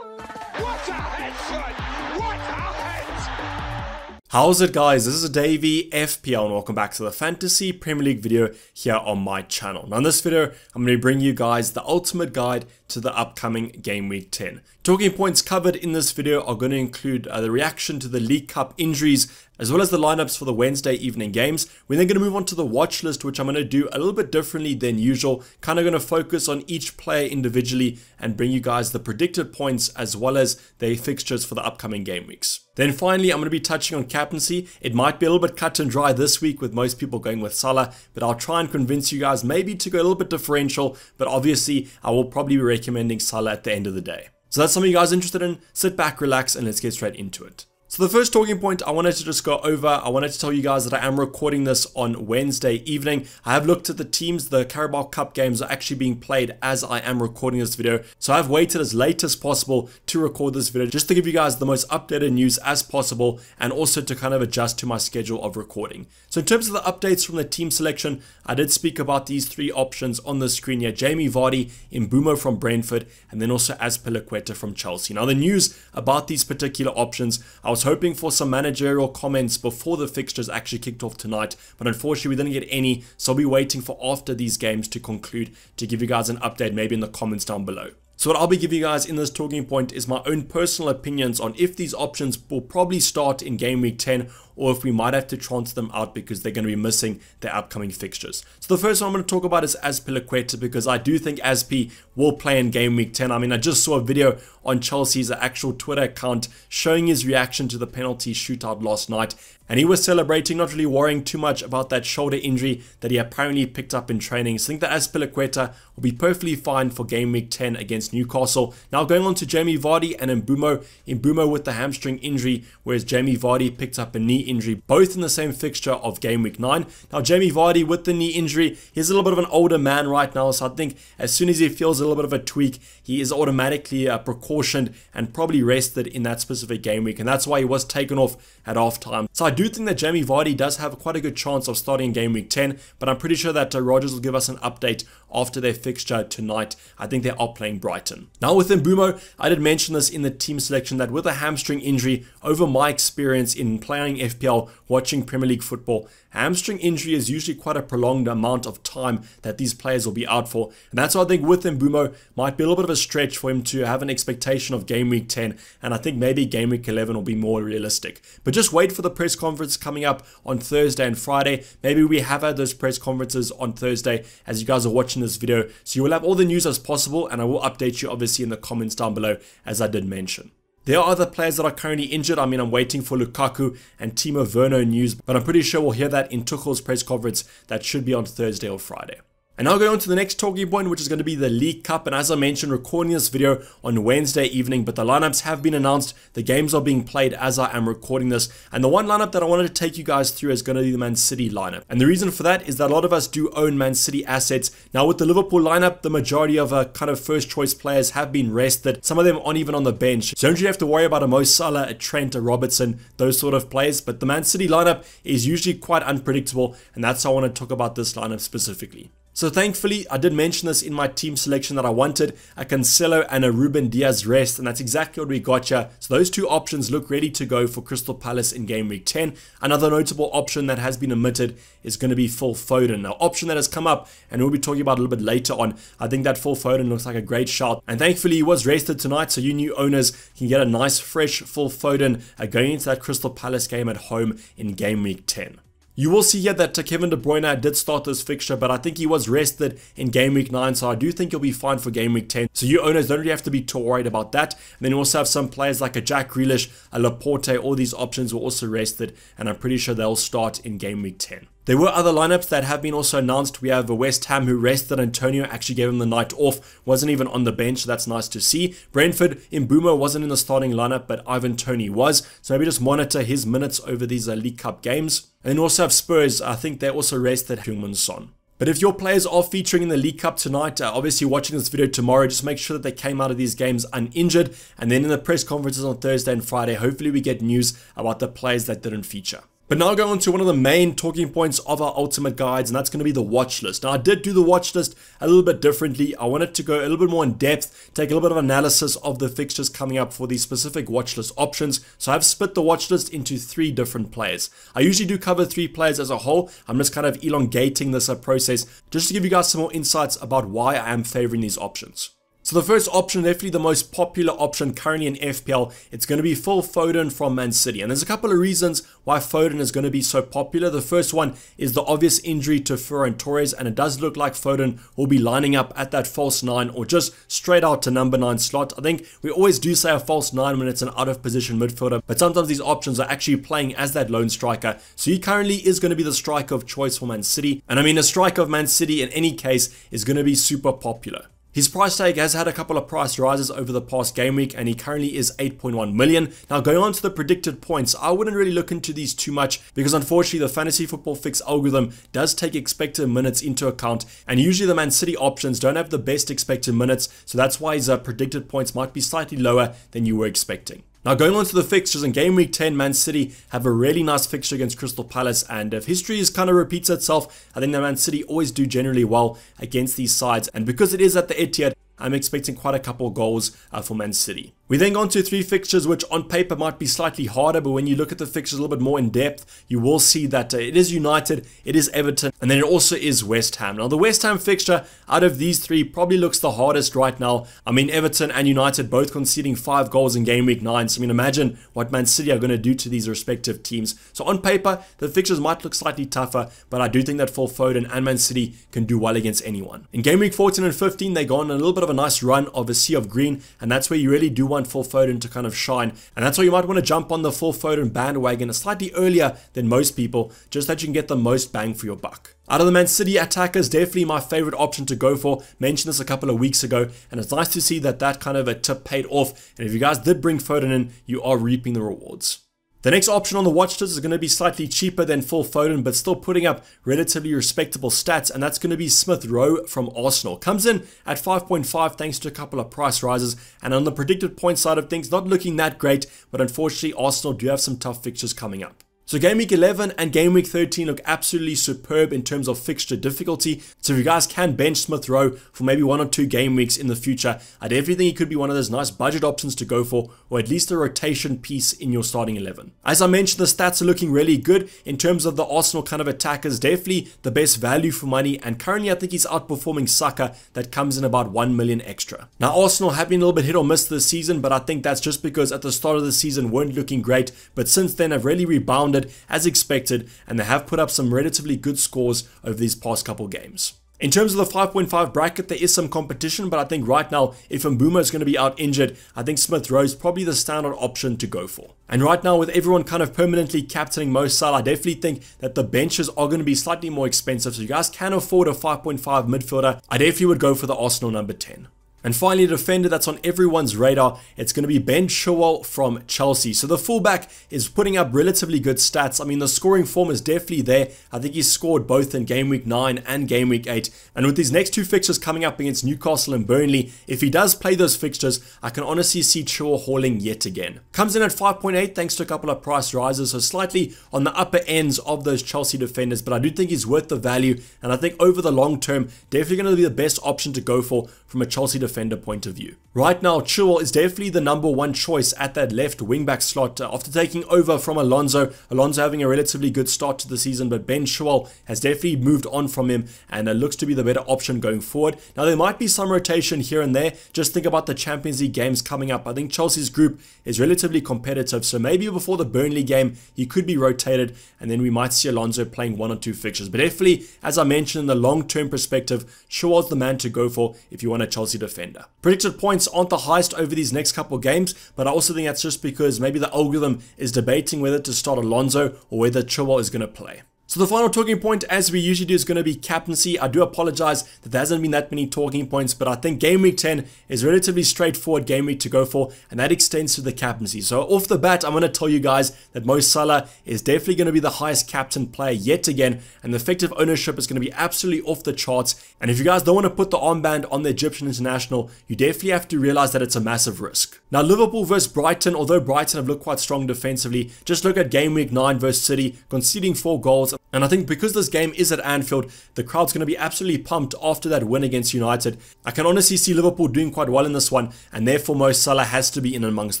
What a head, son! What a head! How's it, guys? This is Dayvy, FPL, and welcome back to the Fantasy Premier League video here on my channel. Now in this video, I'm going to bring you guys the ultimate guide to the upcoming Game Week 10. Talking points covered in this video are going to include the reaction to the League Cup injuries, as well as the lineups for the Wednesday evening games. We're then going to move on to the watch list, which I'm going to do a little bit differently than usual. Kind of going to focus on each player individually and bring you guys the predicted points as well as their fixtures for the upcoming game weeks. Then finally, I'm going to be touching on captaincy. It might be a little bit cut and dry this week with most people going with Salah, but I'll try and convince you guys maybe to go a little bit differential, but obviously I will probably be recommending Salah at the end of the day. So that's something you guys are interested in. Sit back, relax, and let's get straight into it. So the first talking point I wanted to just go over, I wanted to tell you guys that I am recording this on Wednesday evening. I have looked at the teams. The Carabao Cup games are actually being played as I am recording this video. So I've waited as late as possible to record this video just to give you guys the most updated news as possible and also to kind of adjust to my schedule of recording. So in terms of the updates from the team selection, I did speak about these three options on the screen here. Jamie Vardy, Mbeumo from Brentford, and then also Azpilicueta from Chelsea. Now the news about these particular options, I was hoping for some managerial comments before the fixtures actually kicked off tonight, but unfortunately we didn't get any, so I'll be waiting for after these games to conclude to give you guys an update maybe in the comments down below. So what I'll be giving you guys in this talking point is my own personal opinions on if these options will probably start in Game Week 10 or if we might have to transfer them out because they're going to be missing their upcoming fixtures. So the first one I'm going to talk about is Azpilicueta, because I do think Azpi will play in Game Week 10. I mean, I just saw a video on Chelsea's actual Twitter account showing his reaction to the penalty shootout last night, and he was celebrating, not really worrying too much about that shoulder injury that he apparently picked up in training. So I think that Azpilicueta will be perfectly fine for Game Week 10 against Newcastle. Now going on to Jamie Vardy and Mbeumo. Mbeumo with the hamstring injury, whereas Jamie Vardy picked up a knee injury, both in the same fixture of Game Week 9. Now Jamie Vardy with the knee injury, he's a little bit of an older man right now, so I think as soon as he feels a little bit of a tweak, he is automatically precautioned and probably rested in that specific game week, and that's why he was taken off at halftime. So I do think that Jamie Vardy does have quite a good chance of starting in Game Week 10, but I'm pretty sure that Rodgers will give us an update after their fixture tonight. I think they are playing Brighton. Now with Mbeumo, I did mention this in the team selection that with a hamstring injury, over my experience in playing FPL, watching Premier League football, hamstring injury is usually quite a prolonged amount of time that these players will be out for. And that's why I think with Mbeumo might be a little bit of a stretch for him to have an expectation of Game Week 10. And I think maybe Game Week 11 will be more realistic. But just wait for the press conference coming up on Thursday and Friday. Maybe we have had those press conferences on Thursday as you guys are watching this video. So you will have all the news as possible, and I will update you obviously in the comments down below as I did mention. There are other players that are currently injured. I mean, I'm waiting for Lukaku and Timo Werner news, but I'm pretty sure we'll hear that in Tuchel's press conference that should be on Thursday or Friday. And now going on to the next talking point, which is going to be the League Cup. And as I mentioned, recording this video on Wednesday evening, but the lineups have been announced. The games are being played as I am recording this. And the one lineup that I wanted to take you guys through is going to be the Man City lineup. And the reason for that is that a lot of us do own Man City assets. Now with the Liverpool lineup, the majority of kind of first choice players have been rested. Some of them aren't even on the bench. So don't you have to worry about a Mo Salah, a Trent, a Robertson, those sort of players. But the Man City lineup is usually quite unpredictable. And that's how I want to talk about this lineup specifically. So thankfully, I did mention this in my team selection that I wanted a Cancelo and a Ruben Diaz rest, and that's exactly what we got here. So those two options look ready to go for Crystal Palace in Game Week 10. Another notable option that has been omitted is going to be Phil Foden. Now, option that has come up, and we'll be talking about a little bit later on. I think that Phil Foden looks like a great shout, and thankfully he was rested tonight, so you new owners can get a nice fresh Phil Foden going into that Crystal Palace game at home in Game Week 10. You will see here that Kevin De Bruyne did start this fixture, but I think he was rested in Game Week 9, so I do think he'll be fine for Game Week 10. So you owners don't really have to be too worried about that. And then you also have some players like a Jack Grealish, a Laporte, all these options were also rested, and I'm pretty sure they'll start in Game Week 10. There were other lineups that have been also announced. We have West Ham who rested Antonio, actually gave him the night off, wasn't even on the bench, so that's nice to see. Brentford, Mbeumo wasn't in the starting lineup, but Ivan Toney was, so maybe just monitor his minutes over these League Cup games. And then also have Spurs, I think they also rested Heung-min Son. But if your players are featuring in the League Cup tonight, obviously watching this video tomorrow, just make sure that they came out of these games uninjured. And then in the press conferences on Thursday and Friday, hopefully we get news about the players that didn't feature. But now going on to one of the main talking points of our ultimate guides, and that's going to be the watch list. Now I did do the watch list a little bit differently. I wanted to go a little bit more in depth, take a little bit of analysis of the fixtures coming up for these specific watch list options. So I've split the watch list into 3 different players. I usually do cover 3 players as a whole. I'm just kind of elongating this process just to give you guys some more insights about why I am favoring these options. So the first option, definitely the most popular option currently in FPL, it's going to be Phil Foden from Man City. And there's a couple of reasons why Foden is going to be so popular. The first one is the obvious injury to Ferran Torres, and it does look like Foden will be lining up at that false 9 or just straight out to number 9 slot. I think we always do say a false 9 when it's an out of position midfielder, but sometimes these options are actually playing as that lone striker. So he currently is going to be the striker of choice for Man City. And I mean, a striker of Man City in any case is going to be super popular. His price tag has had a couple of price rises over the past game week, and he currently is 8.1 million. Now going on to the predicted points, I wouldn't really look into these too much because unfortunately the Fantasy Football Fix algorithm does take expected minutes into account, and usually the Man City options don't have the best expected minutes, so that's why his predicted points might be slightly lower than you were expecting. Now going on to the fixtures, in Game Week 10, Man City have a really nice fixture against Crystal Palace, and if history kind of repeats itself, I think that Man City always do generally well against these sides, and because it is at the Etihad, I'm expecting quite a couple of goals for Man City. We then go on to 3 fixtures which on paper might be slightly harder, but when you look at the fixtures a little bit more in depth, you will see that it is United, it is Everton, and then it also is West Ham. Now the West Ham fixture out of these 3 probably looks the hardest right now. I mean, Everton and United both conceding 5 goals in Game Week 9, so I mean, imagine what Man City are going to do to these respective teams. So on paper, the fixtures might look slightly tougher, but I do think that Phil Foden and Man City can do well against anyone. In Game Week 14 and 15, they go on a little bit of a nice run of a sea of green, and that's where you really do want Phil Foden to kind of shine, and that's why you might want to jump on the Phil Foden bandwagon slightly earlier than most people, just that you can get the most bang for your buck. Out of the Man City attackers, definitely my favorite option to go for. Mentioned this a couple of weeks ago, and it's nice to see that kind of a tip paid off, and if you guys did bring Foden in, you are reaping the rewards. The next option on the watch list is going to be slightly cheaper than Phil Foden, but still putting up relatively respectable stats, and that's going to be Smith Rowe from Arsenal. Comes in at 5.5 thanks to a couple of price rises, and on the predicted point side of things, not looking that great, but unfortunately Arsenal do have some tough fixtures coming up. So Game Week 11 and Game Week 13 look absolutely superb in terms of fixture difficulty. So if you guys can bench Smith Rowe for maybe 1 or 2 game weeks in the future, I definitely think he could be one of those nice budget options to go for, or at least a rotation piece in your starting 11. As I mentioned, the stats are looking really good in terms of the Arsenal kind of attackers. Definitely the best value for money, and currently I think he's outperforming Saka, that comes in about 1 million extra. Now Arsenal have been a little bit hit or miss this season, but I think that's just because at the start of the season weren't looking great, but since then have really rebounded as expected, and they have put up some relatively good scores over these past couple games. In terms of the 5.5 bracket, there is some competition, but I think right now, if Mbeumo is going to be out injured, I think Smith Rowe is probably the standard option to go for. And right now, with everyone kind of permanently captaining Mo Salah, I definitely think that the benches are going to be slightly more expensive, so you guys can afford a 5.5 midfielder. I definitely would go for the Arsenal number 10. And finally, a defender that's on everyone's radar, it's going to be Ben Chilwell from Chelsea. So the fullback is putting up relatively good stats. I mean, the scoring form is definitely there. I think he's scored both in Game Week 9 and Game Week 8. And with these next 2 fixtures coming up against Newcastle and Burnley, if he does play those fixtures, I can honestly see Chilwell hauling yet again. Comes in at 5.8 thanks to a couple of price rises, so slightly on the upper ends of those Chelsea defenders, but I do think he's worth the value, and I think over the long term, definitely going to be the best option to go for from a Chelsea defender point of view. Right now, Chilwell is definitely the number 1 choice at that left wing-back slot after taking over from Alonso. Alonso having a relatively good start to the season, but Ben Chilwell has definitely moved on from him and looks to be the better option going forward. Now, there might be some rotation here and there. Just think about the Champions League games coming up. I think Chelsea's group is relatively competitive, so maybe before the Burnley game, he could be rotated, and then we might see Alonso playing 1 or 2 fixtures. But definitely, as I mentioned, in the long-term perspective, Chilwell's the man to go for if you want a Chelsea defender. Predicted points aren't the highest over these next couple of games, but I also think that's just because maybe the algorithm is debating whether to start Alonso or whether Chilwell is going to play. So the final talking point, as we usually do, is going to be captaincy. I do apologize that there hasn't been that many talking points, but I think Game Week 10 is relatively straightforward game week to go for, and that extends to the captaincy. So off the bat, I'm going to tell you guys that Mo Salah is definitely going to be the highest captain player yet again, and the effective ownership is going to be absolutely off the charts. And if you guys don't want to put the armband on the Egyptian international, you definitely have to realize that it's a massive risk. Now, Liverpool versus Brighton, although Brighton have looked quite strong defensively, just look at Game Week 9 versus City, conceding 4 goals. And I think because this game is at Anfield, the crowd's going to be absolutely pumped after that win against United. I can honestly see Liverpool doing quite well in this one, and therefore Mo Salah has to be in amongst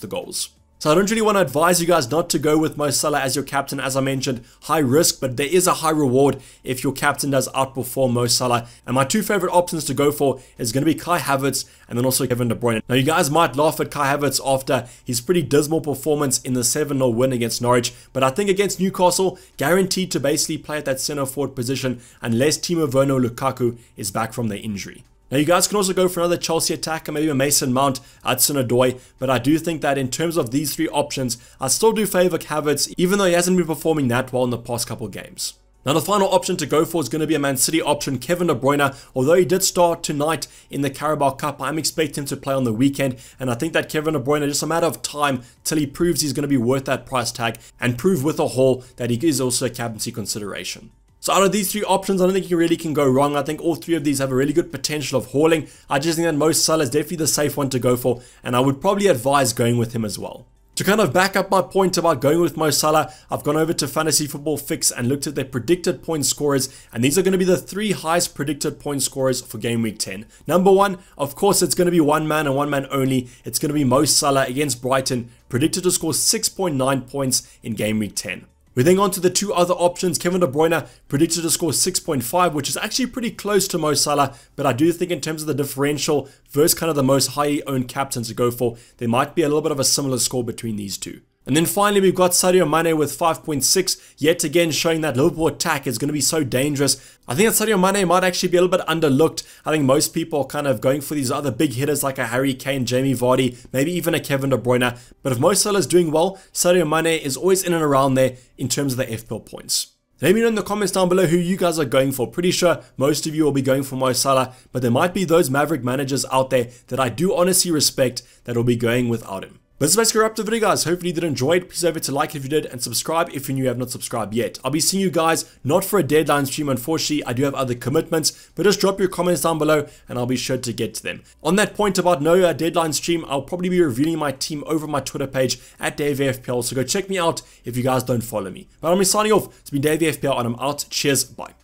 the goals. So I don't really want to advise you guys not to go with Mo Salah as your captain. As I mentioned, high risk, but there is a high reward if your captain does outperform Mo Salah. And my 2 favorite options to go for is going to be Kai Havertz and then also Kevin De Bruyne. Now you guys might laugh at Kai Havertz after his pretty dismal performance in the 7-0 win against Norwich, but I think against Newcastle, guaranteed to basically play at that centre forward position unless Timo Werner or Lukaku is back from their injury. Now you guys can also go for another Chelsea attacker, maybe a Mason Mount, Hudson-Odoi, but I do think that in terms of these 3 options, I still do favour Havertz, even though he hasn't been performing that well in the past couple of games. Now the final option to go for is going to be a Man City option, Kevin De Bruyne. Although he did start tonight in the Carabao Cup, I'm expecting him to play on the weekend, and I think that Kevin De Bruyne, just a matter of time till he proves he's going to be worth that price tag and prove with a haul that he is also a captaincy consideration. So out of these 3 options, I don't think you really can go wrong. I think all 3 of these have a really good potential of hauling. I just think that Mo Salah is definitely the safe one to go for, and I would probably advise going with him as well. To kind of back up my point about going with Mo Salah, I've gone over to Fantasy Football Fix and looked at their predicted point scorers, and these are going to be the 3 highest predicted point scorers for Game Week 10. Number 1, of course, it's going to be one man and one man only. It's going to be Mo Salah against Brighton, predicted to score 6.9 points in Game Week 10. We then go on to the 2 other options. Kevin De Bruyne predicted to score 6.5, which is actually pretty close to Mo Salah, but I do think in terms of the differential versus kind of the most highly owned captains to go for, there might be a little bit of a similar score between these 2. And then finally, we've got Sadio Mane with 5.6, yet again showing that Liverpool attack is going to be so dangerous. I think that Sadio Mane might actually be a little bit underlooked. I think most people are kind of going for these other big hitters like a Harry Kane, Jamie Vardy, maybe even a Kevin De Bruyne. But if Mo Salah is doing well, Sadio Mane is always in and around there in terms of the FPL points. Let me know in the comments down below who you guys are going for. Pretty sure most of you will be going for Mo Salah, but there might be those Maverick managers out there that I do honestly respect that will be going without him. But this is basically wrap up the video, guys. Hopefully you did enjoy it. Please don't forget to like if you did and subscribe if you have not subscribed yet. I'll be seeing you guys not for a deadline stream, unfortunately. I do have other commitments, but just drop your comments down below and I'll be sure to get to them. On that point about no deadline stream, I'll probably be reviewing my team over my Twitter page at Dayvy FPL, so go check me out if you guys don't follow me. But I'm signing off. It's been Dayvy FPL and I'm out. Cheers. Bye.